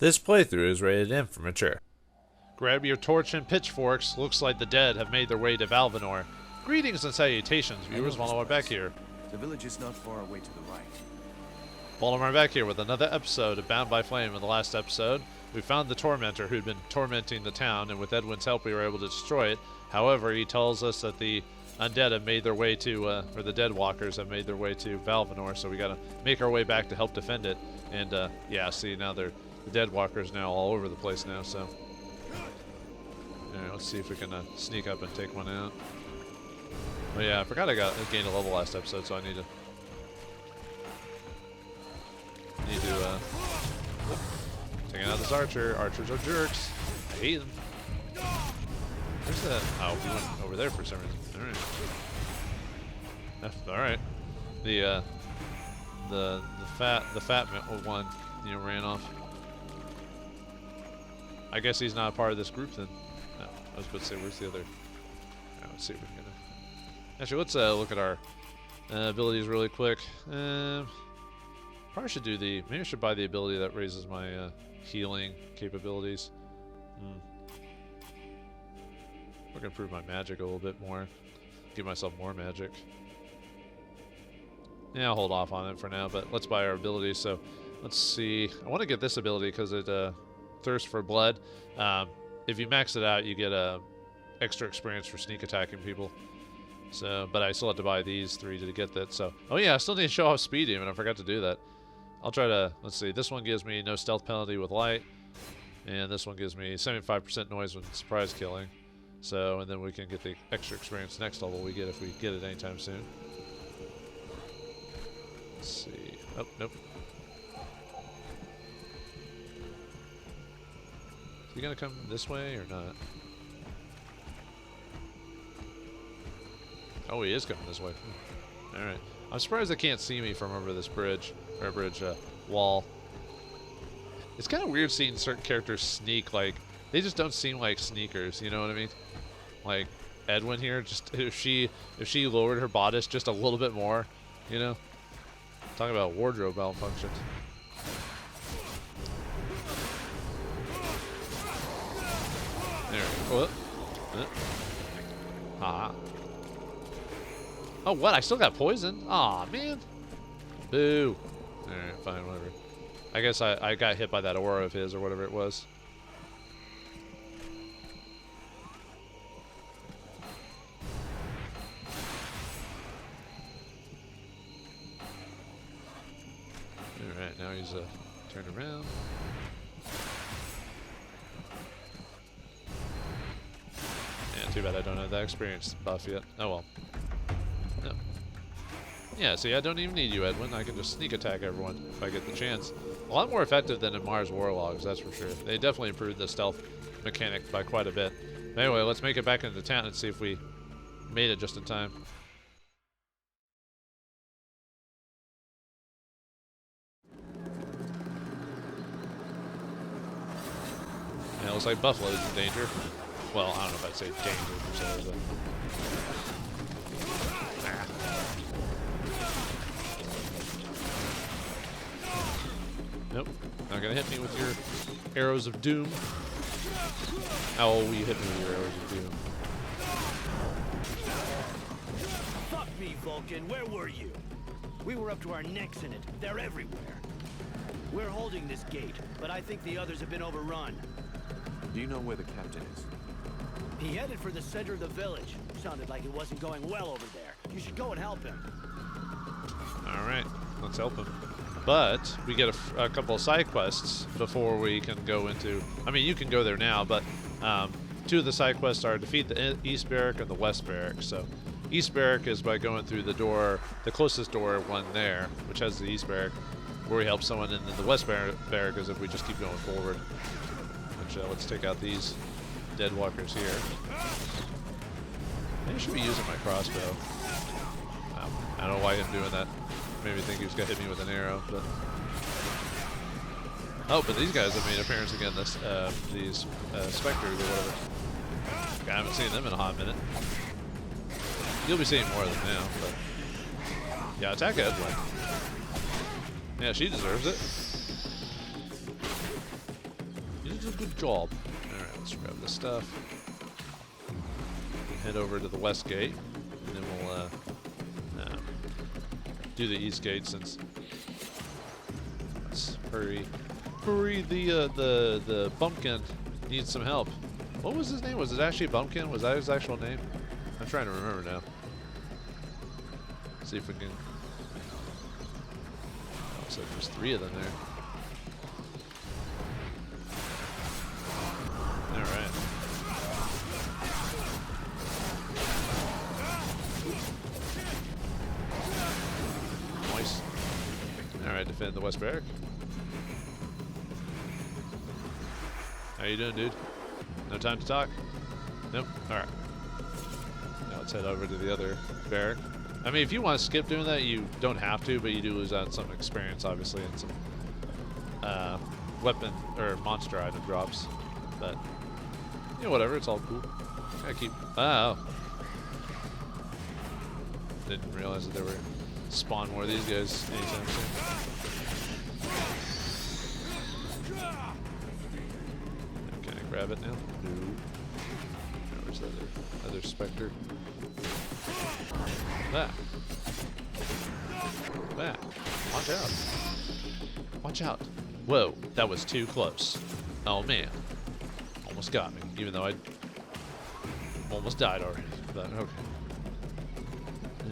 This playthrough is rated M for mature. Grab your torch and pitchforks. Looks like the dead have made their way to Vauldemare. Greetings and salutations, viewers. Vauldemare back here. The village is not far away to the right. Vauldemare back here with another episode of Bound by Flame. In the last episode, we found the Tormentor who'd been tormenting the town, and with Edwin's help we were able to destroy it. However, he tells us that the undead have made their way to, or the deadwalkers have made their way to Vauldemare, so we gotta make our way back to help defend it. And, yeah, see, now the deadwalkers now all over the place now, so... Alright, let's see if we can sneak up and take one out. Oh yeah, I forgot I gained a level last episode, so I need to... taking out this archer. Archers are jerks. I hate them. Where's that? Oh, he went over there for some reason. Alright. Alright. The fat one, you know, ran off. I guess he's not a part of this group then. No, I was about to say, where's the other? Right, let's see if we can actually, let's look at our abilities really quick. Probably should do maybe I should buy the ability that raises my healing capabilities. We're gonna improve my magic a little bit more. Give myself more magic. Yeah, I'll hold off on it for now, but let's buy our abilities. So, let's see. I want to get this ability because it Thirst for Blood. If you max it out, you get extra experience for sneak attacking people. So, but I still have to buy these 3 to get that. So, oh yeah, I still need to show off speed even. I forgot to do that. I'll try to, let's see, this one gives me no stealth penalty with light, and this one gives me 75% noise when surprise killing. So, and then we can get the extra experience next level we get if we get it anytime soon. Let's see. Oh, nope. Is he gonna come this way or not? Oh, he is coming this way. Alright. I'm surprised they can't see me from over this bridge, or wall. It's kind of weird seeing certain characters sneak, like, they just don't seem like sneakers, you know what I mean? Like, Edwin here, just, if she lowered her bodice just a little bit more, you know? Talking about wardrobe malfunction. There we go. Ah. Oh, what? I still got poison? Aw, man. Boo. Alright, fine, whatever. I guess I got hit by that aura of his or whatever it was. Alright, now he's turned around. Yeah, too bad I don't have that experience buff yet. Oh well. No. Yeah, see, I don't even need you, Edwin. I can just sneak attack everyone if I get the chance. A lot more effective than in Mars Warlogs, that's for sure. They definitely improved the stealth mechanic by quite a bit. But anyway, let's make it back into town and see if we made it just in time. Yeah, it looks like Buffalo's in danger. Well, I don't know if I'd say danger per se, but... Nope, not gonna hit me with your arrows of doom. Oh, you hit me with your arrows of doom. Fuck me, Vulcan, where were you? We were up to our necks in it. They're everywhere. We're holding this gate, but I think the others have been overrun. Do you know where the captain is? He headed for the center of the village. Sounded like it wasn't going well over there. You should go and help him. Alright, let's help him. But we get a couple of side quests before we can go into... I mean, you can go there now, but 2 of the side quests are defeat the East Barrack and the West Barrack. So East Barrack is by going through the door, the closest door one there, which has the East Barrack, where we help someone, and then the West Barrack is if we just keep going forward. Which, let's take out these deadwalkers here. Maybe I should be using my crossbow. I don't know why I'm doing that. Made me think he was gonna hit me with an arrow, but oh, but these guys have made an appearance again. These specters or whatever. I haven't seen them in a hot minute. You'll be seeing more of them now, but yeah, attack Edwin. Yeah, she deserves it. did a good job. Alright, let's grab this stuff. Head over to the west gate, and then we'll do the east gate since. Let's hurry. Hurry! The bumpkin needs some help. What was his name? Was it actually Bumpkin? Was that his actual name? I'm trying to remember now. See if we can. Oh, so there's 3 of them there. All right. Nice. All right, defend the west barrack. How you doing, dude? No time to talk? Nope. Alright. Now let's head over to the other barrack. I mean, if you want to skip doing that, you don't have to, but you do lose out on some experience, obviously, and some weapon or monster item drops. But, you know, whatever. It's all cool. I keep... Oh. Didn't realize that there were spawn more of these guys anytime soon. Grab it now? No. Where's the other specter? That. That. Watch out. Watch out. Whoa, that was too close. Oh man. Almost got me, even though I almost died already. But okay.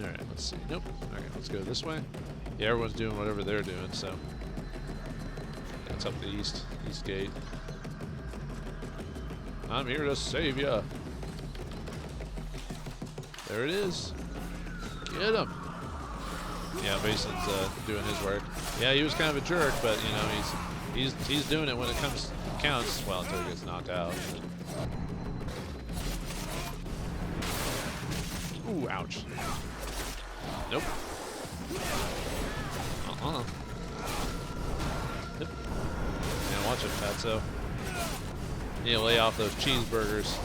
Alright, let's see. Nope. Okay, let's go this way. Yeah, everyone's doing whatever they're doing, so. That's up the east gate. I'm here to save ya. There it is. Get him. Yeah, Mason's doing his work. Yeah, he was kind of a jerk, but you know he's doing it when it counts. Well, until he gets knocked out. Ooh, ouch. Nope. Yep. Yeah, watch it, Fatso. You lay off those cheeseburgers.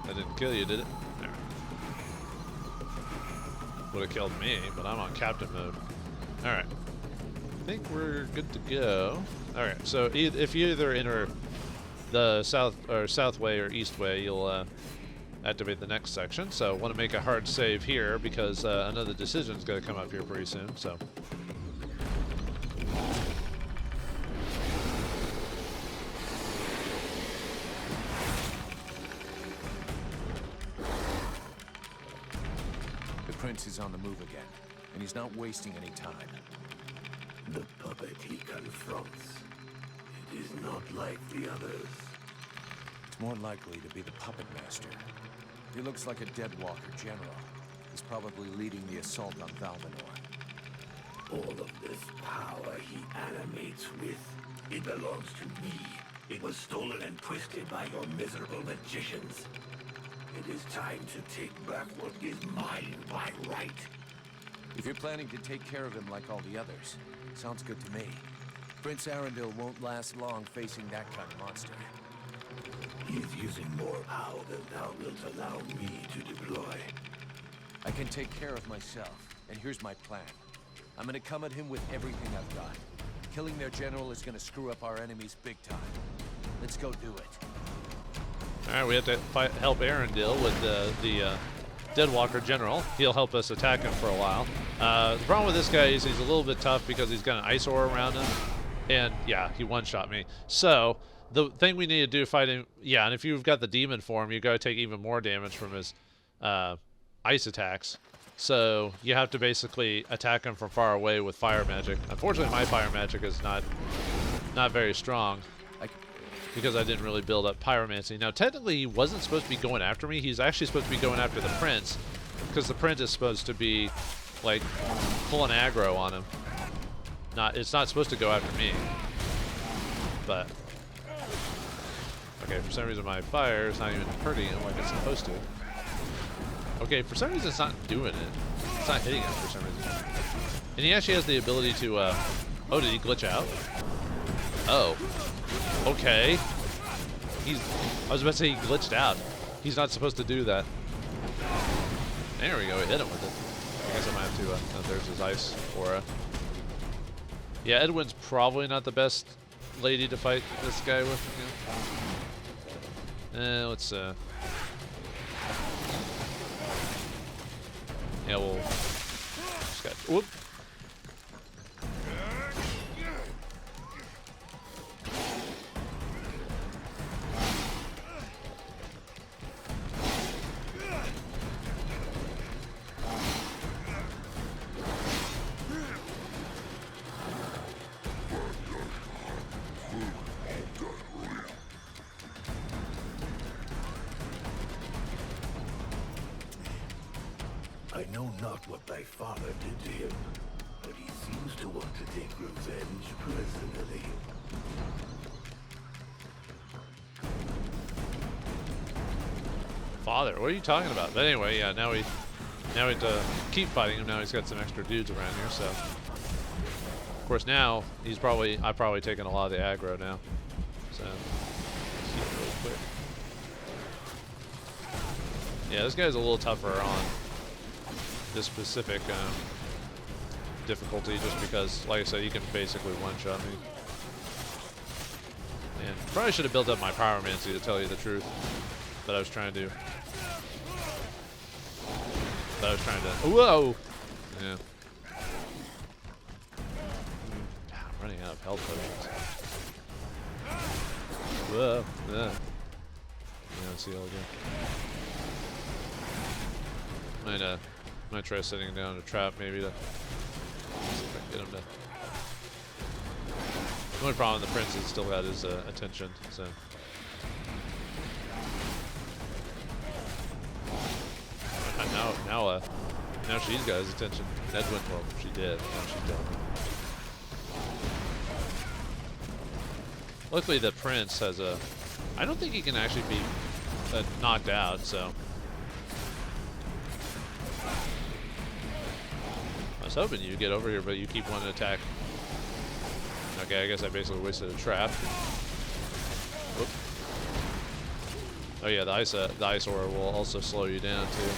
That didn't kill you, did it? Right. Would have killed me, but I'm on captain mode. Alright. I think we're good to go. Alright, so if you either enter the south way or east way, you'll activate the next section. So I want to make a hard save here because another decision's going to come up here pretty soon. So. Prince is on the move again, and he's not wasting any time. The puppet he confronts, it is not like the others. It's more likely to be the puppet master. He looks like a deadwalker general. He's probably leading the assault on Vauldemare. All of this power he animates with, it belongs to me. It was stolen and twisted by your miserable magicians. It is time to take back what is mine by right. If you're planning to take care of him like all the others, sounds good to me. Prince Arundel won't last long facing that kind of monster. He is using more power than thou wilt allow me to deploy. I can take care of myself, and here's my plan. I'm gonna come at him with everything I've got. Killing their general is gonna screw up our enemies big time. Let's go do it. Alright, we have to help Arundel with the Deadwalker General. He'll help us attack him for a while. The problem with this guy is he's a little bit tough because he's got an ice ore around him. And yeah, he one-shot me. So, the thing we need to do to fight him, yeah, and if you've got the demon form, you gotta take even more damage from his ice attacks. So, you have to basically attack him from far away with fire magic. Unfortunately, my fire magic is not very strong. Because I didn't really build up pyromancy. Now, technically, he wasn't supposed to be going after me. He's actually supposed to be going after the prince, because the prince is supposed to be, like, pulling aggro on him. It's not supposed to go after me. But, okay, for some reason my fire is not even hurting him like it's supposed to. Okay, for some reason it's not doing it. It's not hitting him for some reason. And he actually has the ability to, oh, did he glitch out? Oh. Okay. I was about to say he glitched out. He's not supposed to do that. There we go, we hit him with it. I guess I might have to, there's his ice aura. Yeah, Edwin's probably not the best lady to fight this guy with. Let's yeah, we'll just got, whoop. I know not what thy father did to him, but he seems to want to take revenge personally. Father, what are you talking about? But anyway, yeah, now we have to keep fighting him. Now he's got some extra dudes around here, so of course now I've probably taken a lot of the aggro now. So let's see it real quick. Yeah, this guy's a little tougher on this specific difficulty, just because, like I said, you can basically one-shot me. And probably should have built up my pyromancy, to tell you the truth. But I was trying to. Whoa! Yeah. I'm running out of health potions. Whoa! Yeah. Yeah, let's see all again. Might try setting down a trap, maybe, to see if I can get him to. The only problem the prince has still got his attention, so. Now she's got his attention. Edwin, well, she did. Now she's done. Luckily, the prince has a. I don't think he can actually be knocked out, so. I was hoping you'd get over here, but you keep wanting to attack. Okay, I guess I basically wasted a trap. Whoop. Oh yeah, the ice aura will also slow you down too.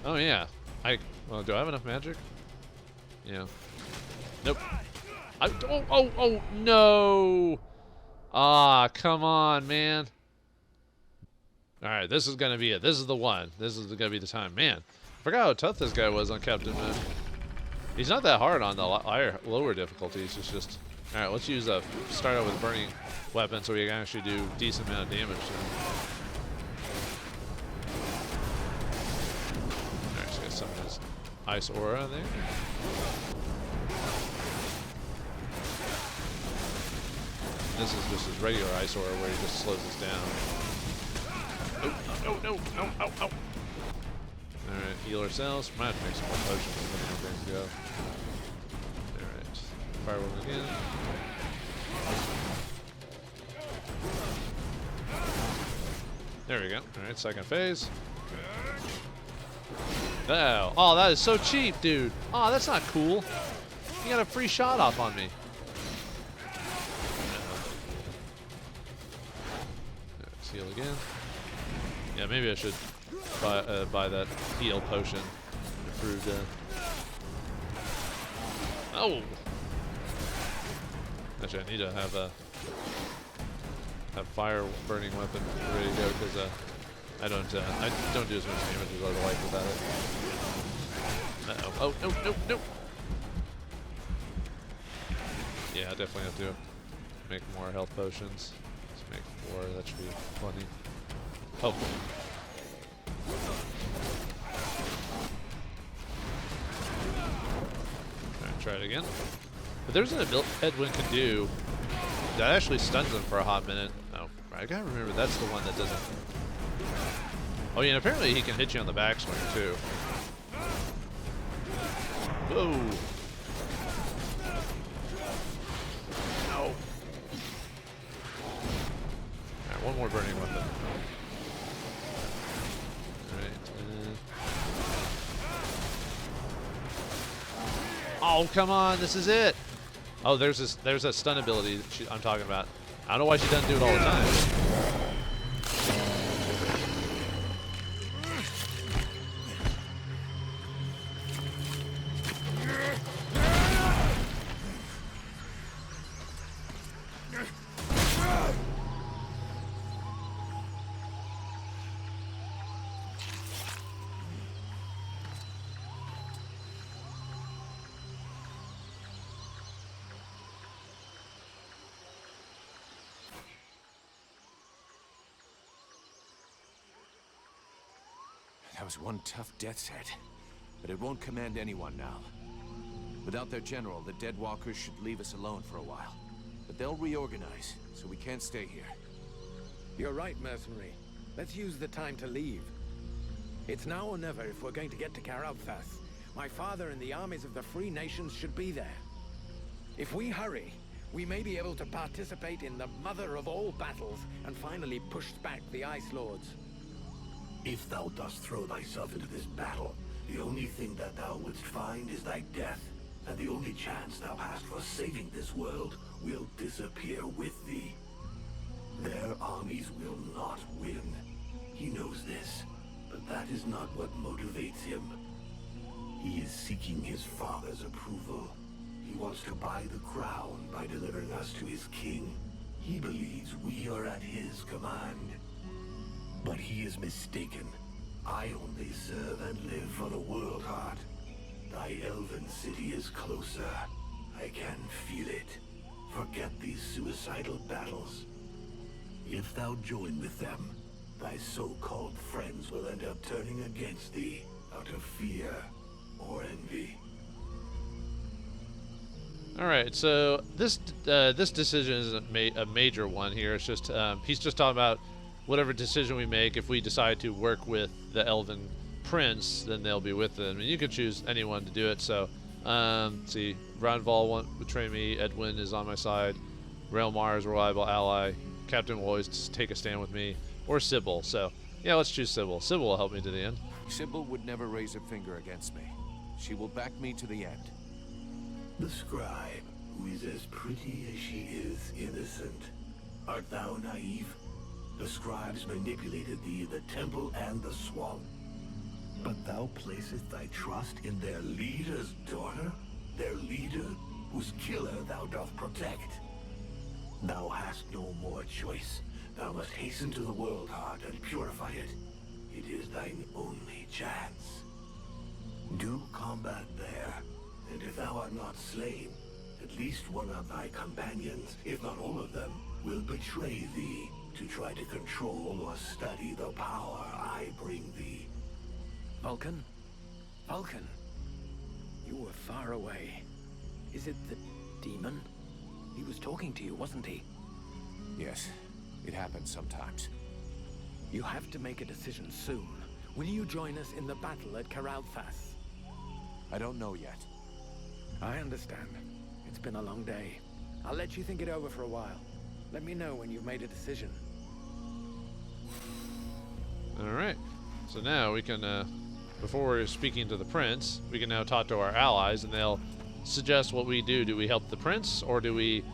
Oh yeah, well, do I have enough magic? Yeah. Nope. Oh no! Ah, come on, man. All right, this is gonna be it. This is the one. This is gonna be the time, man. Forgot how tough this guy was on Captain Mode. He's not that hard on the lower difficulties. It's just all right. Let's use start out with burning weapon so we can actually do decent amount of damage. Alright, so got some of his ice aura there. This is just his regular ice aura where he just slows us down. No. Alright, heal ourselves. Might have to make some more potions depending on how things go. Alright. Firework again. There we go. Alright, second phase. Oh, that is so cheap, dude. Oh, that's not cool. You got a free shot off on me. Let's heal again. Yeah, maybe I should buy that heal potion. Improved. Oh. Actually, I need to have fire burning weapon ready to go because I don't do as much damage as I would like without it. Oh no. Yeah, I definitely have to make more health potions. Let's make 4. That should be plenty. Hopefully. Alright, try it again. But there's an ability Edwin can do that actually stuns him for a hot minute. Oh, I gotta remember that's the one that doesn't. Oh yeah, and apparently he can hit you on the backswing too. Whoa! No. Alright, one more burning weapon. Alright. Oh, come on, this is it! Oh, there's a stun ability that I'm talking about. I don't know why she doesn't do it all the time. That was one tough death's head, but it won't command anyone now. Without their general, the deadwalkers should leave us alone for a while. But they'll reorganize, so we can't stay here. You're right, mercenary. Let's use the time to leave. It's now or never if we're going to get to Caralthas. My father and the armies of the Free Nations should be there. If we hurry, we may be able to participate in the mother of all battles and finally push back the Ice Lords. If thou dost throw thyself into this battle, the only thing that thou wouldst find is thy death, and the only chance thou hast for saving this world will disappear with thee. Their armies will not win. He knows this, but that is not what motivates him. He is seeking his father's approval. He wants to buy the crown by delivering us to his king. He believes we are at his command. But he is mistaken. I only serve and live for the World Heart. Thy elven city is closer. I can feel it. Forget these suicidal battles. If thou join with them, thy so-called friends will end up turning against thee out of fear or envy. All right, so this decision isn't a major one here. It's just he's just talking about whatever decision we make. If we decide to work with the Elven Prince, then they'll be with them. And you can choose anyone to do it. So, let's see, Ronval won't betray me. Edwin is on my side. Realmar is a reliable ally. Captain will always take a stand with me. Or Sybil. So, yeah, let's choose Sybil. Sybil will help me to the end. Sybil would never raise a finger against me. She will back me to the end. The scribe, who is as pretty as she is innocent. Art thou naive? The scribes manipulated thee in the temple and the swamp. But thou placest thy trust in their leader's daughter? Their leader, whose killer thou doth protect? Thou hast no more choice. Thou must hasten to the World Heart and purify it. It is thine only chance. Do combat there, and if thou art not slain, at least one of thy companions, if not all of them, will betray thee to try to control or study the power I bring thee. Vulcan? Vulcan? You were far away. Is it the demon? He was talking to you, wasn't he? Yes, it happens sometimes. You have to make a decision soon. Will you join us in the battle at Caralthas? I don't know yet. I understand. It's been a long day. I'll let you think it over for a while. Let me know when you've made a decision. Alright, so now we can, before we're speaking to the prince, we can now talk to our allies, and they'll suggest what we do. Do we help the prince, or do we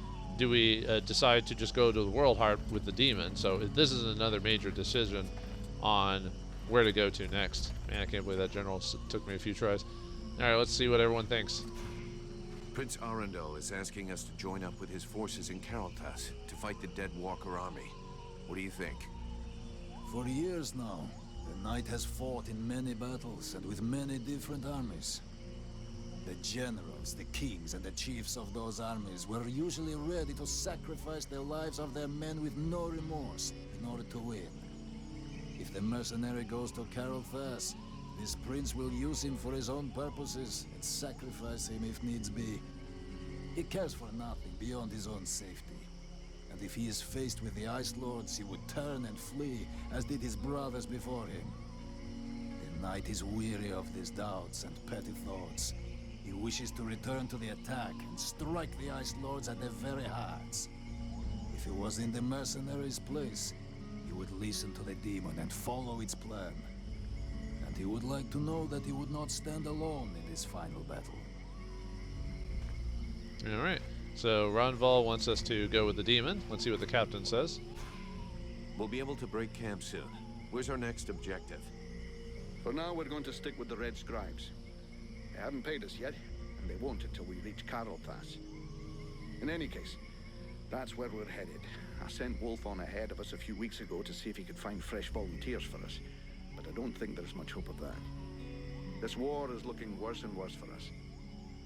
decide to just go to the World Heart with the demon? So this is another major decision on where to go to next. Man, I can't believe that general took me a few tries. Alright, let's see what everyone thinks. Prince Arundel is asking us to join up with his forces in Caralthas to fight the Deadwalker army. What do you think? For years now, the Knight has fought in many battles and with many different armies. The generals, the kings, and the chiefs of those armies were usually ready to sacrifice the lives of their men with no remorse in order to win. If the mercenary goes to Caralthas, this prince will use him for his own purposes and sacrifice him if needs be. He cares for nothing beyond his own safety. And if he is faced with the Ice Lords, he would turn and flee, as did his brothers before him. The Knight is weary of these doubts and petty thoughts. He wishes to return to the attack and strike the Ice Lords at their very hearts. If he was in the mercenaries' place, he would listen to the demon and follow its plan. And he would like to know that he would not stand alone in this final battle. Alright, so Ronval wants us to go with the demon. Let's see what the captain says. We'll be able to break camp soon. Where's our next objective? For now, we're going to stick with the Red Scribes. They haven't paid us yet, and they won't until we reach Caralthas. In any case, that's where we're headed. I sent Wolf on ahead of us a few weeks ago to see if he could find fresh volunteers for us, but I don't think there's much hope of that. This war is looking worse and worse for us.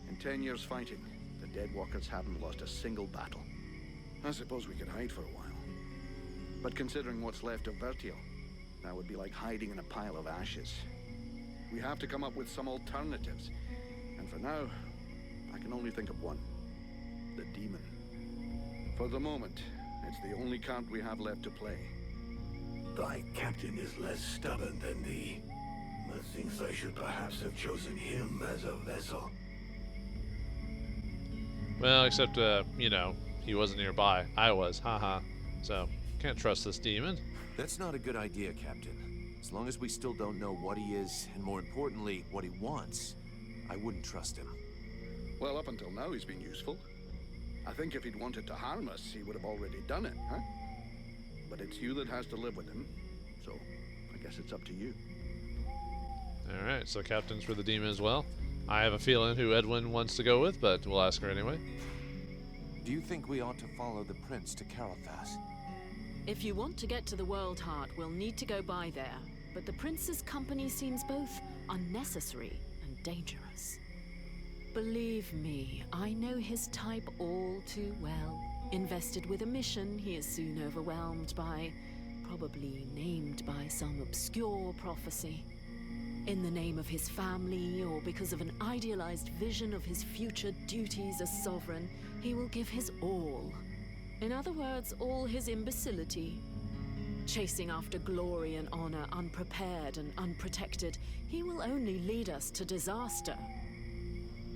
In 10 years fighting, the Deadwalkers haven't lost a single battle. I suppose we could hide for a while. But considering what's left of Vertiel, that would be like hiding in a pile of ashes. We have to come up with some alternatives. And for now, I can only think of one. The demon. For the moment, it's the only card we have left to play. Thy captain is less stubborn than thee. Methinks I should perhaps have chosen him as a vessel. Well, except, you know, he wasn't nearby. I was, haha. So, can't trust this demon. That's not a good idea, Captain. As long as we still don't know what he is, and more importantly, what he wants, I wouldn't trust him. Well, up until now, he's been useful. I think if he'd wanted to harm us, he would have already done it, huh? But it's you that has to live with him, so I guess it's up to you. Alright, so captain's for the demon as well. I have a feeling who Edwin wants to go with, but we'll ask her anyway. Do you think we ought to follow the prince to Carolthas? If you want to get to the World Heart, we'll need to go by there. But the prince's company seems both unnecessary and dangerous. Believe me, I know his type all too well. Invested with a mission he is soon overwhelmed by, probably named by some obscure prophecy. In the name of his family, or because of an idealized vision of his future duties as sovereign, he will give his all. In other words, all his imbecility. Chasing after glory and honor, unprepared and unprotected, he will only lead us to disaster.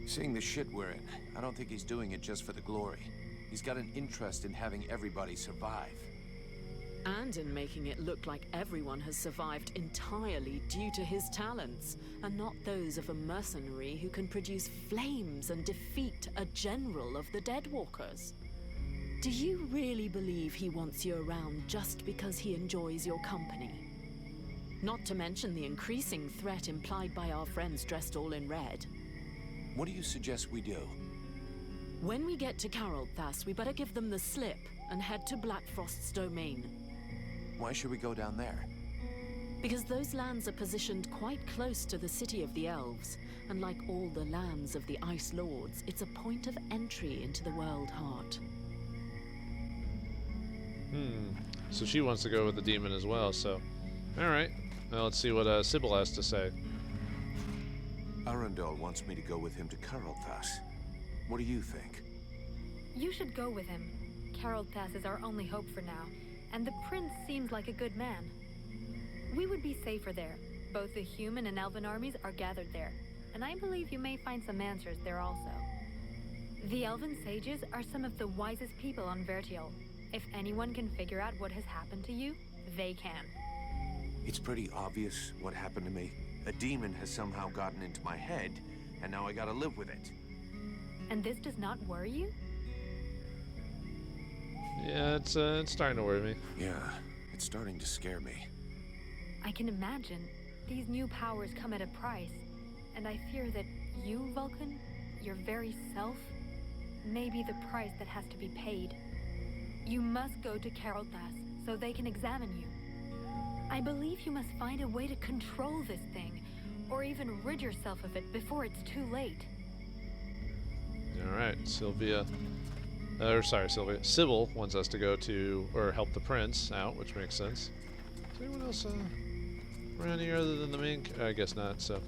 Seeing the shit we're in, I don't think he's doing it just for the glory. He's got an interest in having everybody survive. And in making it look like everyone has survived entirely due to his talents, and not those of a mercenary who can produce flames and defeat a general of the deadwalkers. Do you really believe he wants you around just because he enjoys your company? Not to mention the increasing threat implied by our friends dressed all in red. What do you suggest we do? When we get to Carolthas, we better give them the slip and head to Blackfrost's domain. Why should we go down there? Because those lands are positioned quite close to the city of the elves, and like all the lands of the Ice Lords, it's a point of entry into the World Heart. So she wants to go with the demon as well, so... Alright, well, let's see what Sybil has to say. Arundel wants me to go with him to Carolthas. What do you think? You should go with him. Carolthas is our only hope for now, and the prince seems like a good man. We would be safer there. Both the human and elven armies are gathered there, and I believe you may find some answers there also. The elven sages are some of the wisest people on Vertial. If anyone can figure out what has happened to you, they can. It's pretty obvious what happened to me. A demon has somehow gotten into my head, and now I gotta live with it. And this does not worry you? Yeah, it's starting to worry me. Yeah, it's starting to scare me. I can imagine. These new powers come at a price, and I fear that you, Vulcan, your very self, may be the price that has to be paid. You must go to Carolthas so they can examine you. I believe you must find a way to control this thing, or even rid yourself of it before it's too late. Alright, Sybil wants us to go to, or help the prince out, which makes sense. Is there anyone else around here other than the mink? I guess not, so.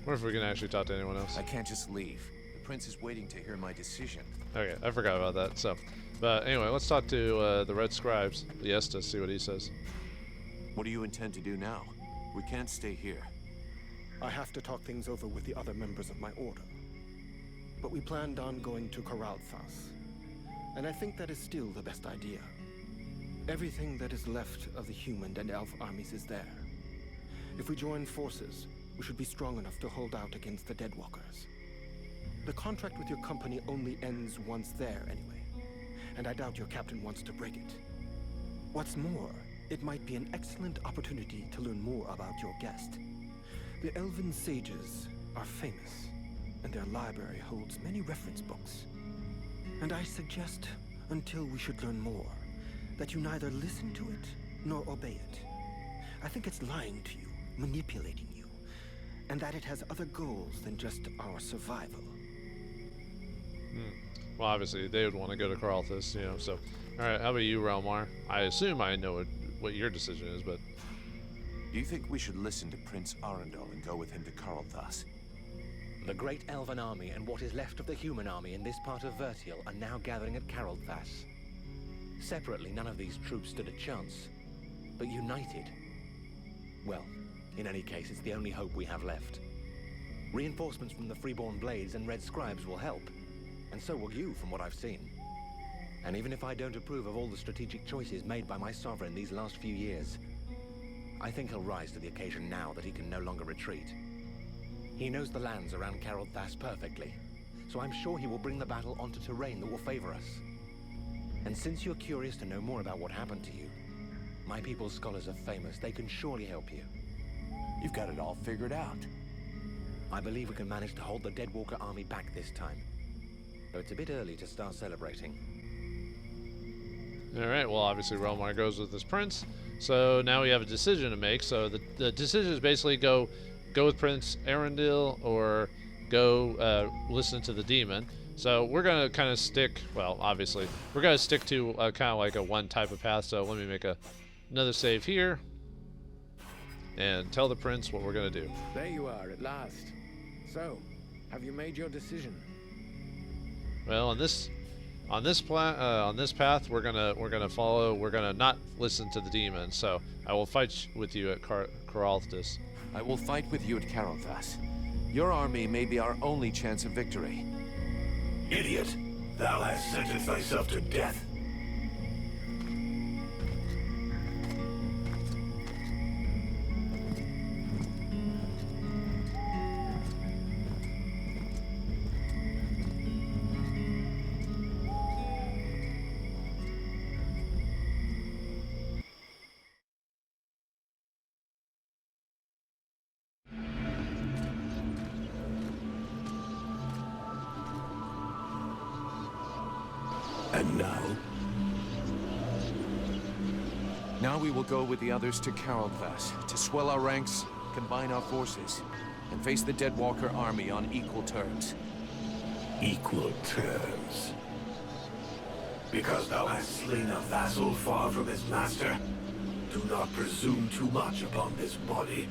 Wonder if we can actually talk to anyone else. I can't just leave. The prince is waiting to hear my decision. Okay, I forgot about that, so. But anyway, let's talk to the Red Scribes, the Estes, see what he says. What do you intend to do now? We can't stay here. I have to talk things over with the other members of my order. But we planned on going to Carolthas, and I think that is still the best idea. Everything that is left of the human and elf armies is there. If we join forces, we should be strong enough to hold out against the deadwalkers. The contract with your company only ends once there anyway, and I doubt your captain wants to break it. What's more, it might be an excellent opportunity to learn more about your guest. The elven sages are famous, and their library holds many reference books. And I suggest, until we should learn more, that you neither listen to it nor obey it. I think it's lying to you, manipulating you, and that it has other goals than just our survival. Well, obviously, they would want to go to Carolthas, you know, so. Alright, how about you, Relmar? I assume I know what your decision is, but... Do you think we should listen to Prince Arundel and go with him to Carlthas? The great elven army and what is left of the human army in this part of Vertial are now gathering at Carlthas. Separately, none of these troops stood a chance. But united... well, in any case, it's the only hope we have left. Reinforcements from the Freeborn Blades and Red Scribes will help. And so will you, from what I've seen. And even if I don't approve of all the strategic choices made by my sovereign these last few years, I think he'll rise to the occasion now that he can no longer retreat. He knows the lands around Carlthas perfectly, so I'm sure he will bring the battle onto terrain that will favor us. And since you're curious to know more about what happened to you, my people's scholars are famous. They can surely help you. You've got it all figured out. I believe we can manage to hold the Deadwalker army back this time. Though it's a bit early to start celebrating. Alright, well obviously Relmar goes with this prince. So now we have a decision to make. So the decision is basically go with Prince Arundel or go listen to the demon. So we're going to kind of stick, well obviously, we're going to stick to kind of like a one type of path. So let me make another save here. And tell the prince what we're going to do. There you are at last. So, have you made your decision? Well, on this path, we're gonna not listen to the demon. So I will fight with you at Carlthas. I will fight with you at Carlthas. Your army may be our only chance of victory. Idiot! Thou hast sentenced thyself to death. And now? Now we will go with the others to Carlthas, to swell our ranks, combine our forces, and face the Deadwalker army on equal terms. Equal terms? Because thou hast slain a vassal far from his master? Do not presume too much upon this body.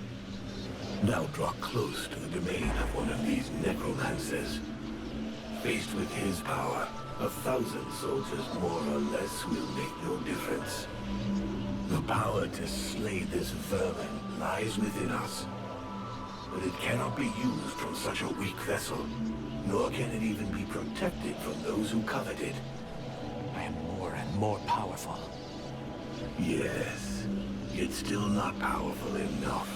Now draw close to the domain of one of these necromancers. Faced with his power, 1,000 soldiers more or less will make no difference. The power to slay this vermin lies within us. But it cannot be used from such a weak vessel, nor can it even be protected from those who covet it. I am more and more powerful. Yes, yet still not powerful enough.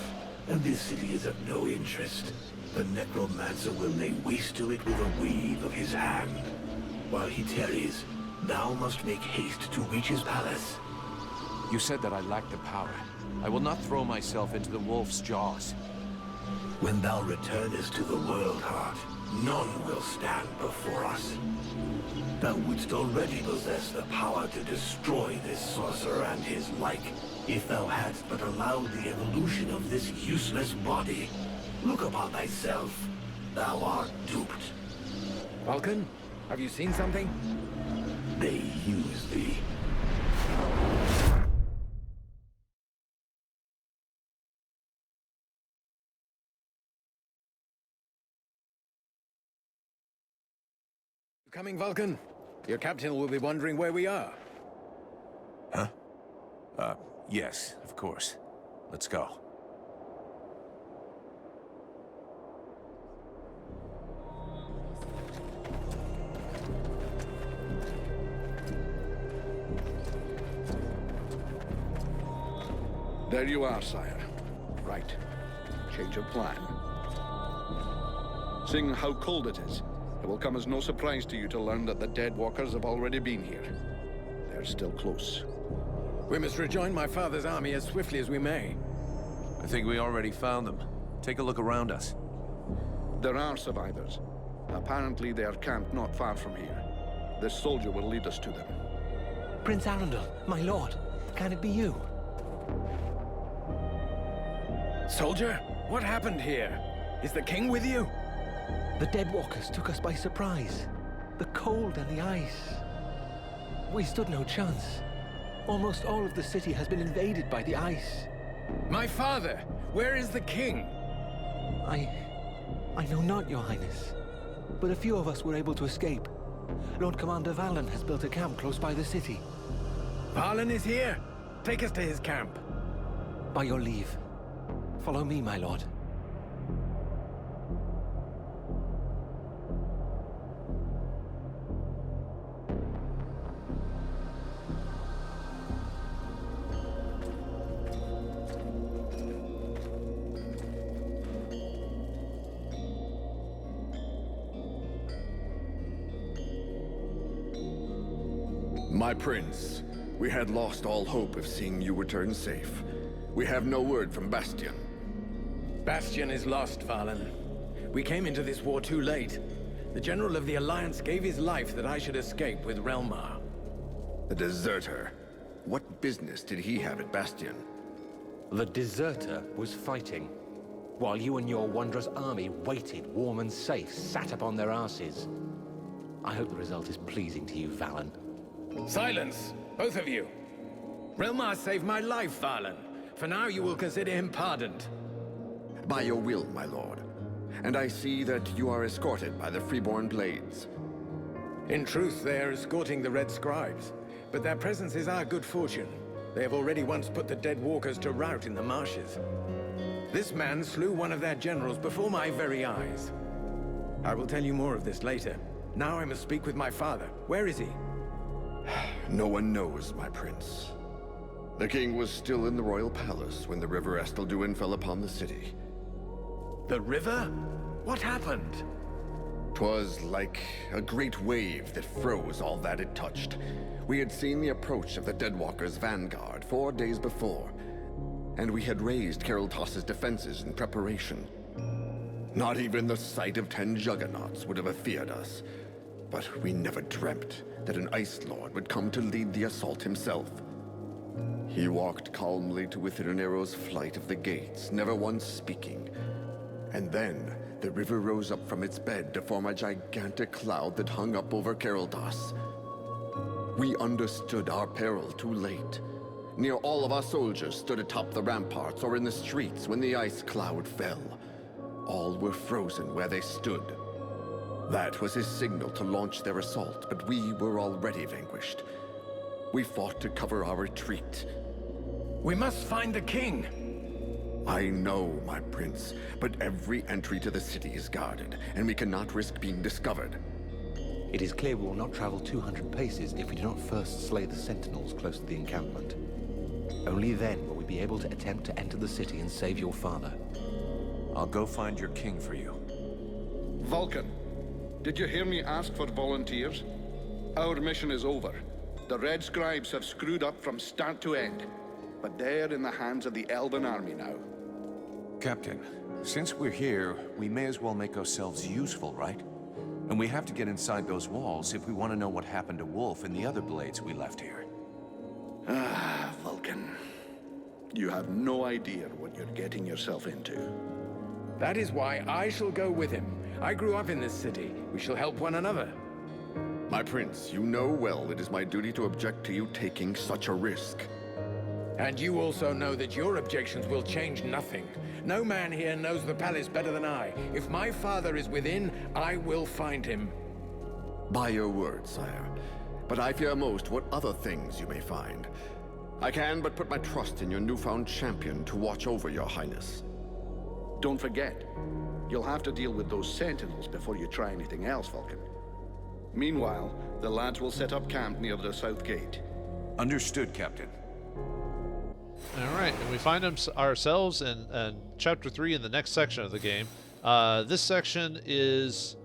And this city is of no interest. The necromancer will lay waste to it with a wave of his hand. While he tarries, thou must make haste to reach his palace. You said that I lacked the power. I will not throw myself into the wolf's jaws. When thou returnest to the world heart, none will stand before us. Thou wouldst already possess the power to destroy this sorcerer and his like, if thou hadst but allowed the evolution of this useless body. Look upon thyself. Thou art duped. Vulcan, have you seen something? They use thee. You coming, Vulcan? Your captain will be wondering where we are. Huh? Yes, of course. Let's go. There you are, sire. Right. Change of plan. Seeing how cold it is, it will come as no surprise to you to learn that the Deadwalkers have already been here. They're still close. We must rejoin my father's army as swiftly as we may. I think we already found them. Take a look around us. There are survivors. Apparently they are camped not far from here. This soldier will lead us to them. Prince Arundel, my lord, can it be you? Soldier, what happened here? Is the king with you? The Deadwalkers took us by surprise. The cold and the ice. We stood no chance. Almost all of the city has been invaded by the ice. My father! Where is the king? I know not, Your Highness. But a few of us were able to escape. Lord Commander Valen has built a camp close by the city. Valen is here! Take us to his camp. By your leave. Follow me, my lord. My prince, we had lost all hope of seeing you return safe. We have no word from Bastion. Bastion is lost, Valen. We came into this war too late. The General of the Alliance gave his life that I should escape with Relmar. The deserter. What business did he have at Bastion? The deserter was fighting, while you and your wondrous army waited, warm and safe, sat upon their asses. I hope the result is pleasing to you, Valen. Silence, both of you. Relmar saved my life, Valen. For now, you will consider him pardoned. By your will, my lord. And I see that you are escorted by the Freeborn Blades. In truth, they are escorting the Red Scribes. But their presence is our good fortune. They have already once put the deadwalkers to rout in the marshes. This man slew one of their generals before my very eyes. I will tell you more of this later. Now I must speak with my father. Where is he? No one knows, my prince. The king was still in the royal palace when the river Estelduin fell upon the city. The river? What happened? 'Twas like a great wave that froze all that it touched. We had seen the approach of the Deadwalkers' vanguard 4 days before, and we had raised Kariltas's defenses in preparation. Not even the sight of 10 juggernauts would have feared us, but we never dreamt that an Ice Lord would come to lead the assault himself. He walked calmly to within an arrow's flight of the gates, never once speaking. And then, the river rose up from its bed to form a gigantic cloud that hung up over Kariltas. We understood our peril too late. Near all of our soldiers stood atop the ramparts or in the streets when the ice cloud fell. All were frozen where they stood. That was his signal to launch their assault, but we were already vanquished. We fought to cover our retreat. We must find the king! I know, my prince, but every entry to the city is guarded, and we cannot risk being discovered. It is clear we will not travel 200 paces if we do not first slay the sentinels close to the encampment. Only then will we be able to attempt to enter the city and save your father. I'll go find your king for you. Vulcan, did you hear me ask for volunteers? Our mission is over. The Red Scribes have screwed up from start to end, but they're in the hands of the Elven army now. Captain, since we're here, we may as well make ourselves useful, right? And we have to get inside those walls if we want to know what happened to Wolf and the other blades we left here. Ah, Vulcan. You have no idea what you're getting yourself into. That is why I shall go with him. I grew up in this city. We shall help one another. My prince, you know well it is my duty to object to you taking such a risk. And you also know that your objections will change nothing. No man here knows the palace better than I. If my father is within, I will find him. By your word, sire. But I fear most what other things you may find. I can but put my trust in your newfound champion to watch over your highness. Don't forget, you'll have to deal with those sentinels before you try anything else, Vulcan. Meanwhile, the lads will set up camp near the south gate. Understood, Captain. Alright, and we find ourselves in Chapter 3 in the next section of the game. This section is...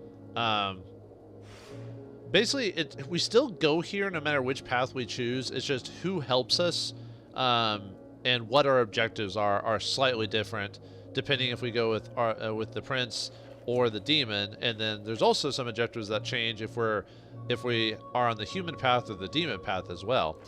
basically, we still go here no matter which path we choose. It's just who helps us and what our objectives are slightly different, depending if we go with the prince or the demon. And then there's also some objectives that change if we are on the human path or the demon path as well.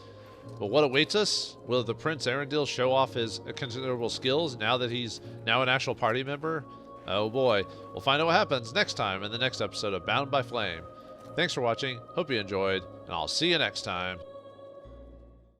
But what awaits us? Will the Prince Arundel show off his considerable skills now that he's now an actual party member? Oh boy. We'll find out what happens next time in the next episode of Bound by Flame. Thanks for watching, hope you enjoyed, and I'll see you next time.